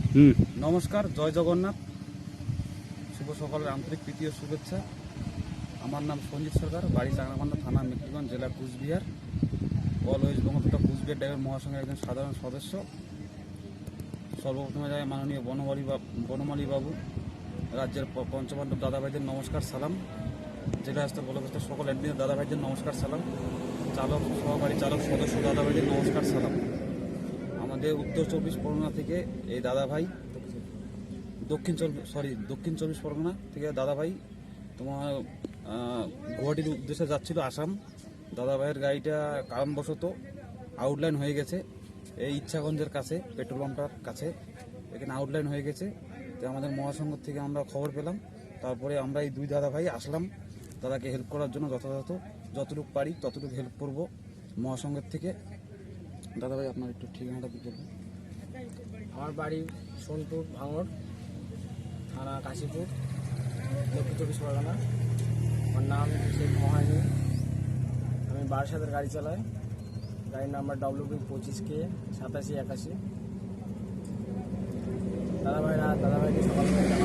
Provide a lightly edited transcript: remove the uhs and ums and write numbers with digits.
নমস্কার, জয় জগন্নাথ। শুভ সকালের আন্তরিক প্রীতি ও শুভেচ্ছা। আমার নাম সঞ্জিত সরকার, বাড়ি চাংরাবান্ধা, থানা মেকলিগঞ্জ, জেলা কুচবিহার। অল ওয়েস্ট বেঙ্গল তথা কুচবিহার ডাইভার মহাসংঘের একজন সাধারণ সদস্য। সর্বপ্রথমে যায় মাননীয় বনমালী বাবু, রাজ্যের পঞ্চপাণ্ডব দাদাভাইদের নমস্কার সালাম। জেলা স্তর বলবস্ত সকল অ্যাডমিনের দাদাভাইদের নমস্কার সালাম। চালক, সহকারী চালক, সদস্য দাদাভাইদের নমস্কার সালাম। আমাদের উত্তর 24 পরগনা থেকে এই দাদাভাই, দক্ষিণ 24 পরগনা থেকে দাদাভাই তোমার গুয়াহাটির উদ্দেশ্যে যাচ্ছিল আসাম। দাদাভাইয়ের গাড়িটা কারণবশত আউটলাইন হয়ে গেছে এই ইচ্ছাগঞ্জের কাছে, পেট্রোল পাম্পটার কাছে এখানে আউটলাইন হয়ে গেছে। তো আমাদের মহাসংঘ থেকে আমরা খবর পেলাম, তারপরে আমরা এই দুই দাদাভাই আসলাম দাদাকে হেল্প করার জন্য। যতটুকু পারি ততটুকু হেল্প করব মহাসংঘের থেকে। দাদাভাই আপনার একটু ঠিকানাটা দিতে হবে। আমার বাড়ি সোনপুর ভাঙড়, থানা কাশীপুর, দক্ষিণ 24 পরগনা। আমার নাম শেখ মহানি। আমি বারাসাতের গাড়ি চালাই। গাড়ির নাম্বার WB25K 8781। দাদাভাইকে সকালবেলা